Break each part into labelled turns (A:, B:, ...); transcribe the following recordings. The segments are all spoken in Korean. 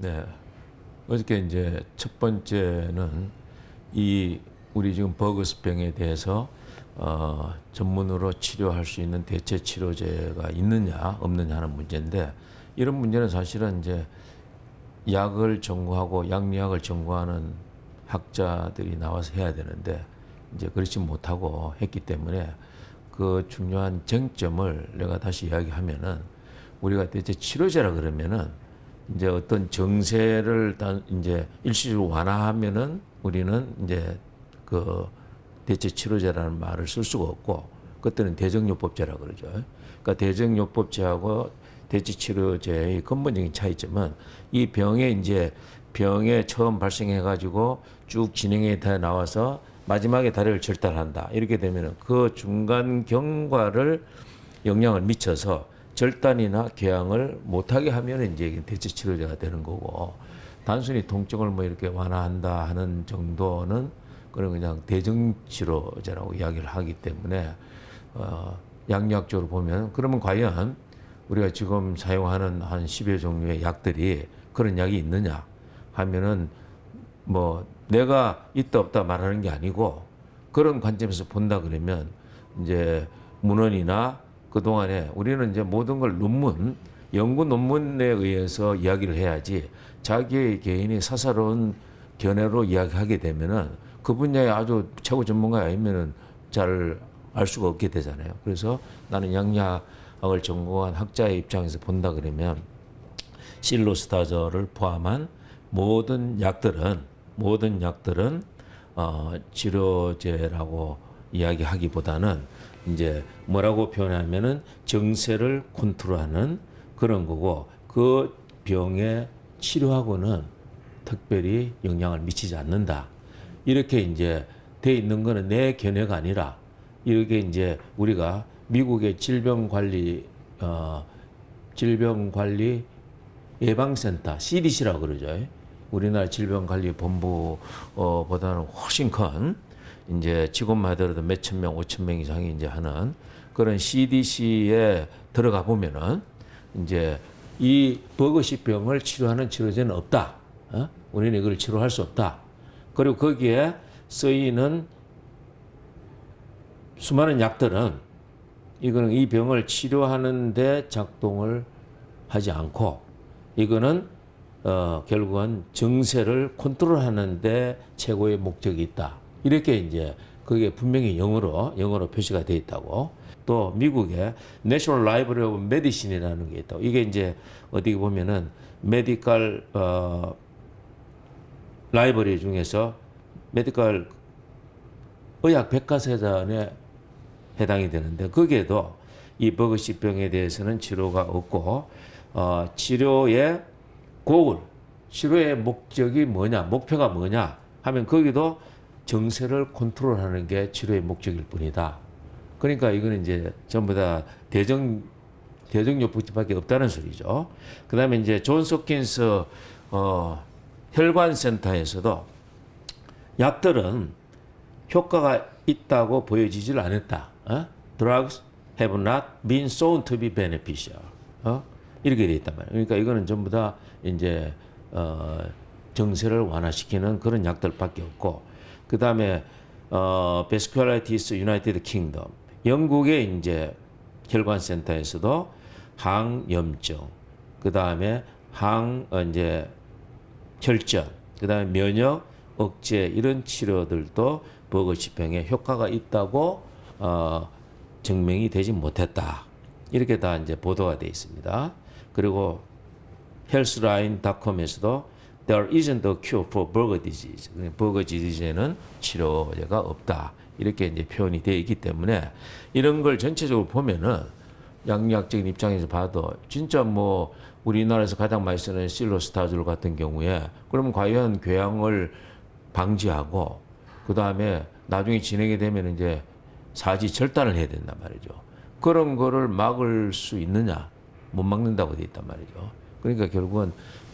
A: 네. 어저께 이제 첫 번째는 이 우리 지금 버그스병에 대해서 전문으로 치료할 수 있는 대체 치료제가 있느냐 없느냐 하는 문제인데, 이런 문제는 사실은 이제 약을 전공하고 약리학을 전공하는 학자들이 나와서 해야 되는데 이제 그렇지 못하고 했기 때문에 그 중요한 쟁점을 내가 다시 이야기하면은, 우리가 대체 치료제라 그러면은 이제 어떤 정세를 이제 일시적으로 완화하면은 우리는 이제 그 대체 치료제라는 말을 쓸 수가 없고, 그때는 대증요법제라 그러죠. 그러니까 대증요법제하고 대체 치료제의 근본적인 차이점은, 이 병에 처음 발생해 가지고 쭉 진행해 다 나와서 마지막에 다리를 절단한다. 이렇게 되면은 그 중간 경과를 영향을 미쳐서 절단이나 궤양을 못하게 하면 이제 대체 치료제가 되는 거고, 단순히 통증을 뭐 이렇게 완화한다 하는 정도는 그런 그냥 대증 치료제라고 이야기를 하기 때문에, 양리학적으로 보면, 그러면 과연 우리가 지금 사용하는 한 10여 종류의 약들이 그런 약이 있느냐 하면은, 뭐 내가 있다 없다 말하는 게 아니고, 그런 관점에서 본다 그러면 이제 문헌이나 그동안에 우리는 이제 모든 걸 연구 논문에 의해서 이야기를 해야지, 자기의 개인이 사사로운 견해로 이야기하게 되면은 그 분야에 아주 최고 전문가가 아니면은 잘 알 수가 없게 되잖아요. 그래서 나는 양리학을 전공한 학자의 입장에서 본다 그러면, 실로스타저를 포함한 모든 약들은 치료제라고 이야기하기보다는 이제 뭐라고 표현하면은 정세를 컨트롤하는 그런 거고, 그 병의 치료하고는 특별히 영향을 미치지 않는다. 이렇게 이제 돼 있는 거는 내 견해가 아니라, 이렇게 이제 우리가 미국의 질병관리 예방센터 CDC라고 그러죠. 우리나라 질병관리본부보다는 훨씬 큰, 이제 직원만 하더라도 몇천 명, 5천 명 이상이 이제 하는 그런 CDC에 들어가 보면은 이제 이 버거시병을 치료하는 치료제는 없다. 우리는 이걸 치료할 수 없다. 그리고 거기에 쓰이는 수많은 약들은 이거는 이 병을 치료하는데 작동을 하지 않고, 이거는 결국은 정세를 컨트롤하는데 최고의 목적이 있다. 이렇게 이제 그게 분명히 영어로 표시가 되어 있다고. 또 미국의 National Library of Medicine이라는 게 있다고. 이게 이제 어디 보면은 메디컬 라이브러리 중에서 메디컬 의학 백과사전에 해당이 되는데, 거기에도 이 버그시병에 대해서는 치료가 없고, 치료의 목적이 뭐냐, 목표가 뭐냐 하면 거기도 정세를 컨트롤하는 게 치료의 목적일 뿐이다. 그러니까 이거는 이제 전부 다 대증요법밖에 없다는 소리죠. 그 다음에 이제 존스 홉킨스 혈관센터에서도 약들은 효과가 있다고 보여지질 않았다. Drugs have not been shown to be beneficial. 이렇게 돼 있단 말이에요. 그러니까 이거는 전부 다 이제 정세를 완화시키는 그런 약들밖에 없고, 그 다음에 Vasculitis United Kingdom, 영국의 이제 혈관센터에서도 항염증, 그 다음에 이제 혈전, 그 다음에 면역 억제, 이런 치료들도 버거시병에 효과가 있다고 증명이 되지 못했다. 이렇게 다 이제 보도가 되어 있습니다. 그리고 healthline.com에서도 there isn't a cure for burger disease. 버거 디지즈에는 치료제가 없다. 이렇게 이제 표현이 되어 있기 때문에, 이런 걸 전체적으로 보면은 양리학적인 입장에서 봐도 진짜 뭐 우리나라에서 가장 많이 쓰는 실로스타졸 같은 경우에, 그러면 과연 궤양을 방지하고 그 다음에 나중에 진행이 되면 이제 사지 절단을 해야 된단 말이죠. 그런 거를 막을 수 있느냐? 못 막는다고 돼 있단 말이죠. 그러니까 결국은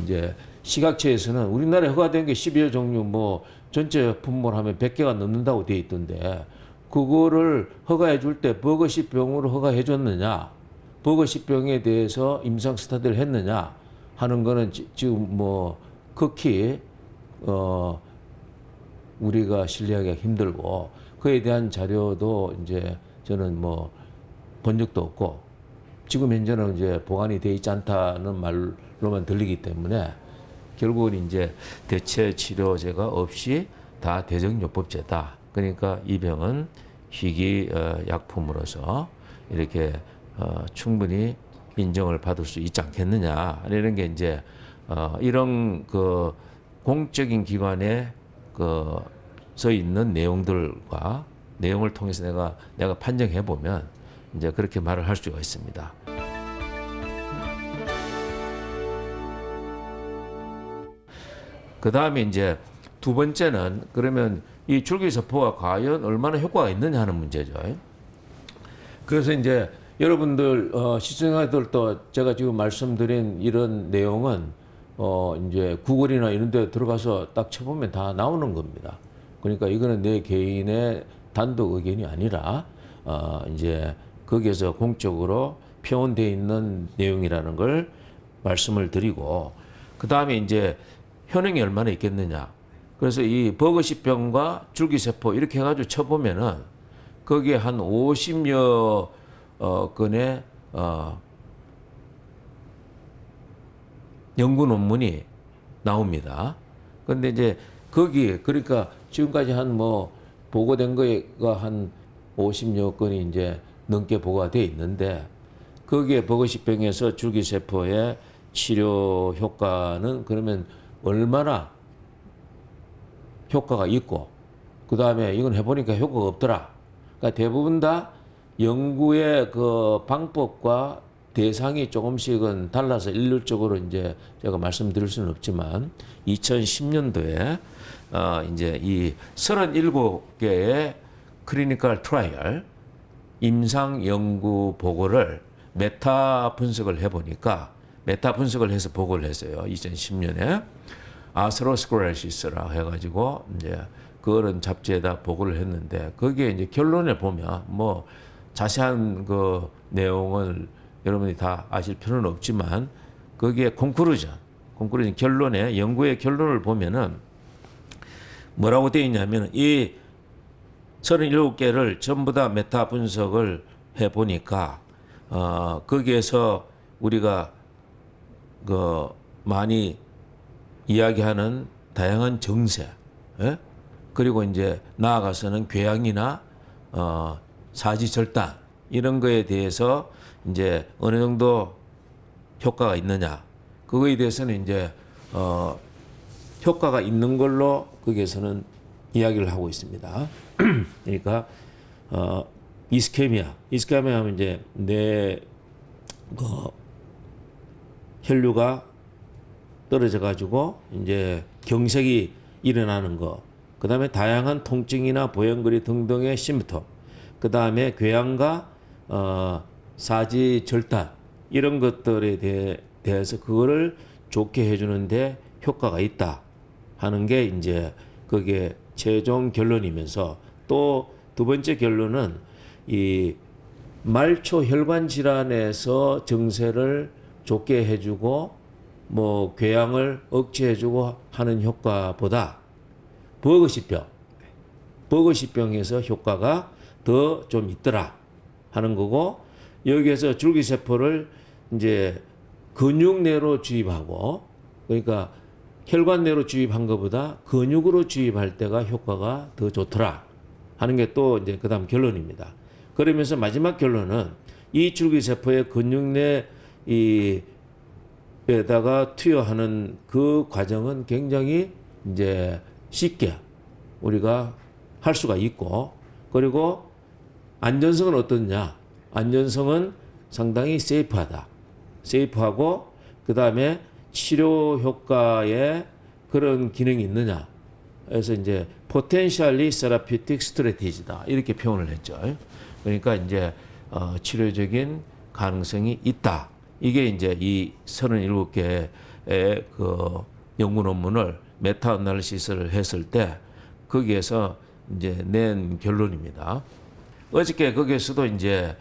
A: 이제 식약처에서는 우리나라에 허가된 게 10여 종류, 뭐 전체 품목하면 100개가 넘는다고 돼 있던데, 그거를 허가해 줄 때 버거시병으로 허가해 줬느냐, 버거시병에 대해서 임상 스터디를 했느냐, 하는 거는 지금 뭐 극히 우리가 신뢰하기가 힘들고 그에 대한 자료도 이제 저는 뭐 본 적도 없고 지금 현재는 이제 보관이 돼 있지 않다는 말로만 들리기 때문에 결국은 이제 대체 치료제가 없이 다 대증요법제다. 그러니까 이 병은 희귀 약품으로서 이렇게 충분히 인정을 받을 수 있지 않겠느냐 이런 게 이제 이런 그 공적인 기관에 그 써 있는 내용들과 내용을 통해서 내가 판정해 보면 이제 그렇게 말을 할 수가 있습니다. 그 다음에 이제 두 번째는 그러면 이 줄기세포가 과연 얼마나 효과가 있느냐 하는 문제죠. 그래서 이제 여러분들 시청자들도 제가 지금 말씀드린 이런 내용은 이제 구글이나 이런 데 들어가서 딱 쳐보면 다 나오는 겁니다. 그러니까 이거는 내 개인의 단독 의견이 아니라 이제 거기에서 공적으로 표현되어 있는 내용이라는 걸 말씀을 드리고 그 다음에 이제 효능이 얼마나 있겠느냐. 그래서 이 버거시병과 줄기세포 이렇게 해가지고 쳐보면은 거기에 한 50여 건의 연구 논문이 나옵니다. 근데 이제 거기 그러니까 지금까지 한 뭐 보고된 거가 한 50여 건이 이제 넘게 보고가 돼 있는데 거기에 버거시병에서 줄기세포의 치료 효과는 그러면 얼마나 효과가 있고 그 다음에 이건 해보니까 효과가 없더라. 그러니까 대부분 다 연구의 그 방법과 대상이 조금씩은 달라서 일률적으로 이제 제가 말씀드릴 수는 없지만 2010년도에 이제 이 37개의 클리니컬 트라이얼 임상 연구 보고를 메타 분석을 해보니까 메타 분석을 해서 보고를 했어요. 2010년에 아스로스크레시스라 해가지고 이제 그런 잡지에다 보고를 했는데 거기에 이제 결론을 보면 뭐 자세한 그 내용을 여러분이 다 아실 필요는 없지만 거기에 콘클루전 결론에 연구의 결론을 보면은 뭐라고 되어 있냐면 이 37개를 전부 다 메타 분석을 해 보니까 거기에서 우리가 그 많이 이야기하는 다양한 정세, 예? 그리고 이제 나아가서는 궤양이나 사지 절단 이런 거에 대해서 이제 어느 정도 효과가 있느냐 그거에 대해서는 이제 효과가 있는 걸로 거기에서는 이야기를 하고 있습니다. 그러니까 이스케미아 하면 이제 내 혈류가 떨어져 가지고 이제 경색이 일어나는 거, 그 다음에 다양한 통증이나 보형거리 등등의 심부터, 그 다음에 궤양과 사지 절단 이런 것들에 대해서 그거를 좋게 해주는데 효과가 있다 하는 게 이제 그게 최종 결론이면서 또 두 번째 결론은 이 말초 혈관 질환에서 정세를 좋게 해주고 뭐 궤양을 억제해주고 하는 효과보다 버거시병에서 효과가 더 좀 있더라 하는 거고 여기에서 줄기세포를 이제 근육 내로 주입하고 그러니까 혈관 내로 주입한 것보다 근육으로 주입할 때가 효과가 더 좋더라 하는 게 또 이제 그다음 결론입니다. 그러면서 마지막 결론은 이 줄기세포의 근육 내 에다가 투여하는 그 과정은 굉장히 이제 쉽게 우리가 할 수가 있고 그리고 안전성은 어떻냐? 안전성은 상당히 세이프하고 그 다음에 치료 효과에 그런 기능이 있느냐? 그래서 이제 potentially therapeutic strategy다 이렇게 표현을 했죠. 그러니까 이제 치료적인 가능성이 있다. 이게 이제 이 37개의 그 연구 논문을 메타 애널리시스를 했을 때 거기에서 이제 낸 결론입니다. 어저께 거기에서도 이제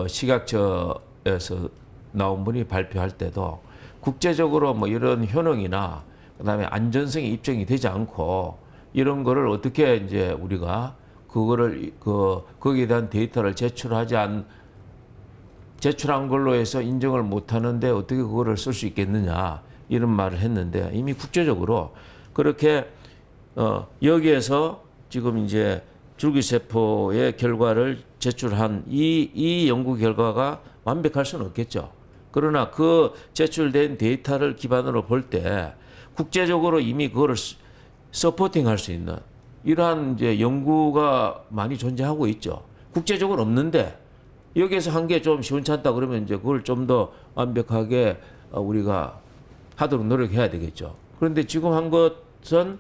A: 식약처에서 나온 분이 발표할 때도 국제적으로 뭐 이런 효능이나 그다음에 안전성이 입증이 되지 않고 이런 거를 어떻게 이제 우리가 그거를 거기에 대한 데이터를 제출한 걸로 해서 인정을 못 하는데 어떻게 그거를 쓸 수 있겠느냐 이런 말을 했는데 이미 국제적으로 그렇게 여기에서 지금 이제 줄기세포의 결과를 제출한 이 연구 결과가 완벽할 수는 없겠죠. 그러나 그 제출된 데이터를 기반으로 볼 때 국제적으로 이미 그거를 서포팅 할 수 있는 이러한 이제 연구가 많이 존재하고 있죠. 국제적으로 없는데 여기에서 한 게 좀 시원찮다 그러면 이제 그걸 좀 더 완벽하게 우리가 하도록 노력해야 되겠죠. 그런데 지금 한 것은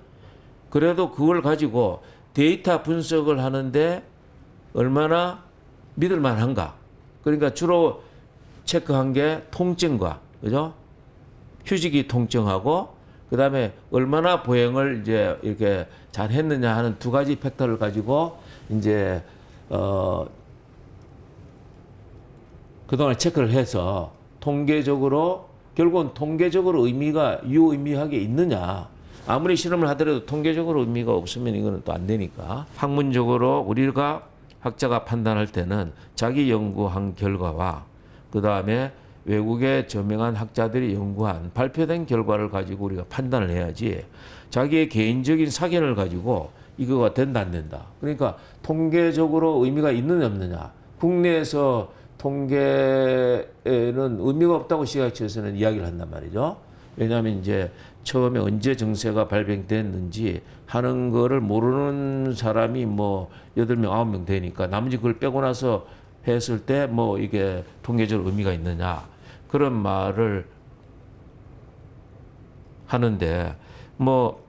A: 그래도 그걸 가지고 데이터 분석을 하는데 얼마나 믿을 만한가. 그러니까 주로 체크한 게 통증과, 그죠? 휴지기 통증하고, 그 다음에 얼마나 보행을 이제 이렇게 잘 했느냐 하는 두 가지 팩터를 가지고 이제, 그동안 체크를 해서 통계적으로, 결국은 통계적으로 의미가 유의미하게 있느냐. 아무리 실험을 하더라도 통계적으로 의미가 없으면 이거는 또 안 되니까. 학문적으로 우리가 학자가 판단할 때는 자기 연구한 결과와 그 다음에 외국의 저명한 학자들이 연구한 발표된 결과를 가지고 우리가 판단을 해야지 자기의 개인적인 사견을 가지고 이거가 된다 안 된다. 그러니까 통계적으로 의미가 있느냐 없느냐. 국내에서 통계에는 의미가 없다고 시각처에서는 이야기를 한단 말이죠. 왜냐하면 이제 처음에 언제 증세가 발병됐는지 하는 거를 모르는 사람이 뭐 8명, 9명 되니까 나머지 그걸 빼고 나서 했을 때 뭐 이게 통계적으로 의미가 있느냐 그런 말을 하는데 뭐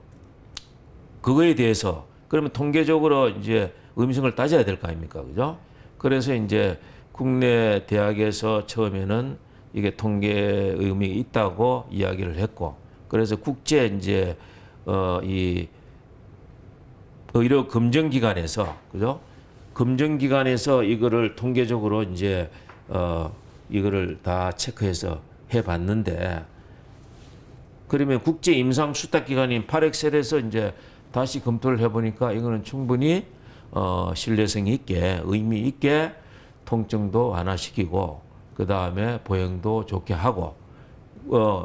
A: 그거에 대해서 그러면 통계적으로 이제 의미성을 따져야 될 거 아닙니까? 그죠? 그래서 이제 국내 대학에서 처음에는 이게 통계 의미가 있다고 이야기를 했고 그래서 국제 이제 이 의료 검증기관에서 그죠? 검증기관에서 이거를 통계적으로 이제 이거를 다 체크해서 해봤는데 그러면 국제 임상 수탁 기관인 파렉셀에서 이제 다시 검토를 해보니까 이거는 충분히 신뢰성이 있게 의미 있게 통증도 완화시키고 그 다음에 보행도 좋게 하고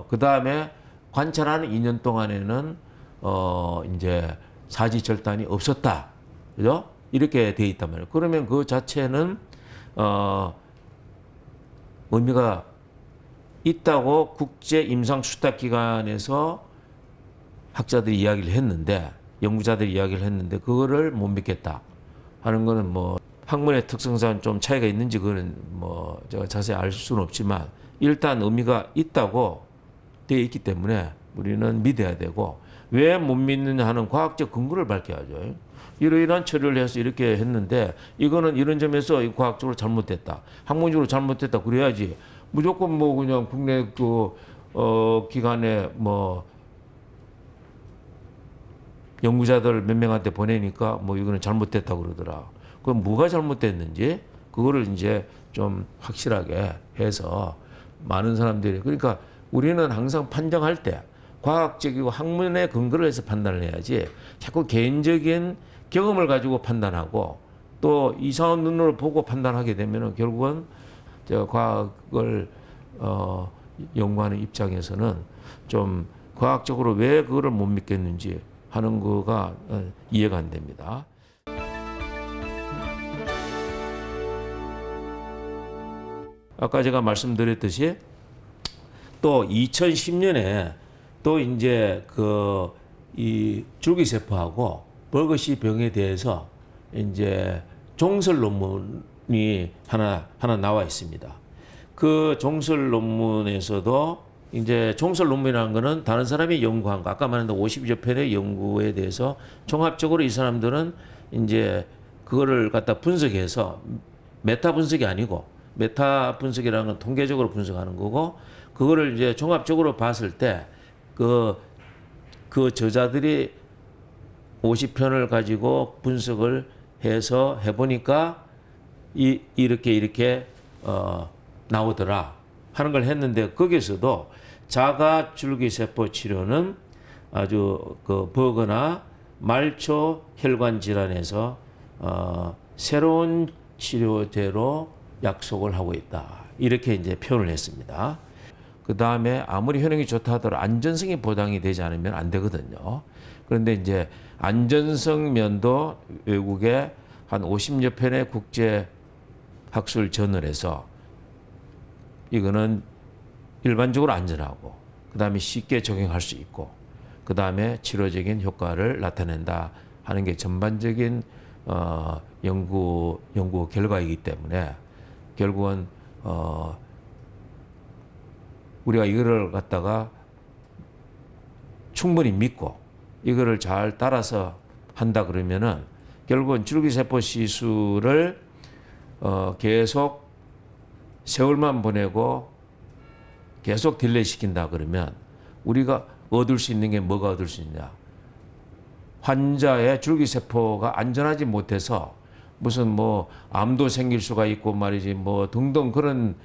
A: 그 다음에 관찰하는 2년 동안에는 이제 사지절단이 없었다, 그죠? 이렇게 돼 있단 말이에요. 그러면 그 자체는 의미가 있다고 국제 임상 수탁 기관에서 학자들이 이야기를 했는데 연구자들이 이야기를 했는데 그거를 못 믿겠다 하는 거는 뭐 학문의 특성상 좀 차이가 있는지 그거는 뭐 제가 자세히 알 수는 없지만 일단 의미가 있다고 되어 있기 때문에 우리는 믿어야 되고 왜 못 믿느냐 하는 과학적 근거를 밝혀야죠. 이러이러한 처리를 해서 이렇게 했는데 이거는 이런 점에서 과학적으로 잘못됐다. 학문적으로 잘못됐다. 그래야지 무조건 뭐 그냥 국내 기관에 뭐 연구자들 몇 명한테 보내니까 뭐 이거는 잘못됐다 그러더라. 그럼 뭐가 잘못됐는지 그거를 이제 좀 확실하게 해서 많은 사람들이 그러니까 우리는 항상 판정할 때 과학적이고 학문의 근거를 해서 판단을 해야지 자꾸 개인적인 경험을 가지고 판단하고 또 이상한 눈으로 보고 판단하게 되면은 결국은 저 과학을 연구하는 입장에서는 좀 과학적으로 왜 그거를 못 믿겠는지 하는 거가 이해가 안 됩니다. 아까 제가 말씀드렸듯이 또 2010년에 또 이제 이 줄기세포하고 버그시 병에 대해서 이제 종설 논문이 하나 나와 있습니다. 그 종설 논문에서도 이제 종설 논문이라는 거는 다른 사람이 연구한 거, 아까 말한 50여 편의 연구에 대해서 종합적으로 이 사람들은 이제 그거를 갖다 분석해서 메타 분석이 아니고 메타 분석이라는 건 통계적으로 분석하는 거고 그거를 이제 종합적으로 봤을 때 그 저자들이 50편을 가지고 분석을 해서 해보니까 이렇게 나오더라 하는 걸 했는데 거기에서도 자가 줄기세포 치료는 아주 그 버거나 말초 혈관 질환에서 새로운 치료제로 약속을 하고 있다. 이렇게 이제 표현을 했습니다. 그 다음에 아무리 효능이 좋다 하더라도 안전성이 보장이 되지 않으면 안 되거든요. 그런데 이제 안전성 면도 외국에 한 50여 편의 국제 학술 저널에서 이거는 일반적으로 안전하고 그 다음에 쉽게 적용할 수 있고 그 다음에 치료적인 효과를 나타낸다 하는 게 전반적인 연구 결과이기 때문에 결국은 우리가 이거를 갖다가 충분히 믿고 이거를 잘 따라서 한다 그러면은 결국은 줄기세포 시술을 계속 세월만 보내고 계속 딜레이 시킨다 그러면 우리가 얻을 수 있는 게 뭐가 얻을 수 있냐? 환자의 줄기세포가 안전하지 못해서 무슨 뭐 암도 생길 수가 있고 말이지 뭐 등등 그런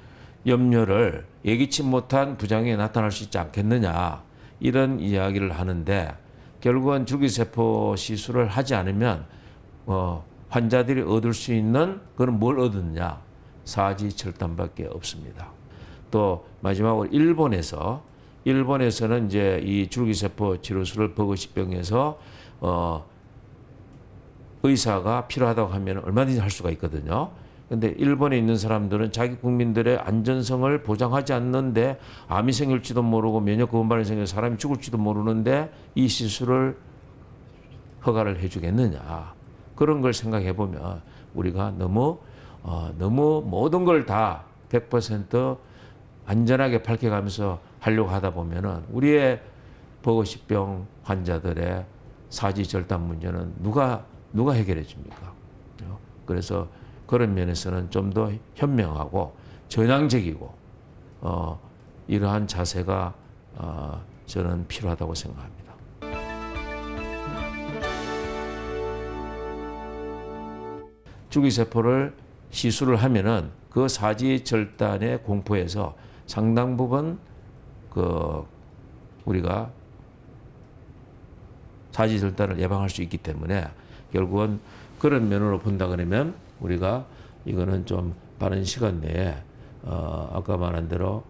A: 염려를 예기치 못한 부작용이 나타날 수 있지 않겠느냐 이런 이야기를 하는데 결국은 줄기세포 시술을 하지 않으면 환자들이 얻을 수 있는 그런 뭘 얻느냐 사지철단밖에 없습니다. 또 마지막으로 일본에서는 이제 이 줄기세포 치료술을 버거시병에서 의사가 필요하다고 하면 얼마든지 할 수가 있거든요. 근데 일본에 있는 사람들은 자기 국민들의 안전성을 보장하지 않는데 암이 생길지도 모르고 면역 고분반이 생겨서 사람이 죽을지도 모르는데 이 시술을 허가를 해주겠느냐. 그런 걸 생각해 보면 우리가 너무 모든 걸 다 100% 안전하게 밝혀가면서 하려고 하다 보면은 우리의 버거시병 환자들의 사지절단 문제는 누가 해결해 줍니까? 그래서 그런 면에서는 좀 더 현명하고 전향적이고 이러한 자세가 저는 필요하다고 생각합니다. 줄기세포를 시술을 하면은 그 사지절단의 공포에서 상당 부분 우리가 사지절단을 예방할 수 있기 때문에 결국은 그런 면으로 본다 그러면 우리가 이거는 좀 빠른 시간 내에 아까 말한 대로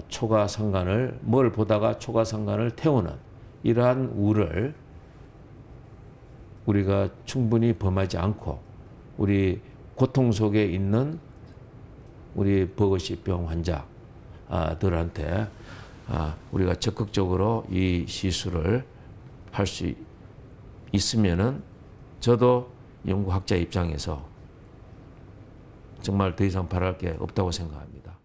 A: 초과상간을 뭘 보다가 초과상간을 태우는 이러한 우를 우리가 충분히 범하지 않고 우리 고통 속에 있는 우리 버거시병 환자들한테 우리가 적극적으로 이 시술을 할 수 있으면은 저도 연구학자 입장에서 정말 더 이상 바랄 게 없다고 생각합니다.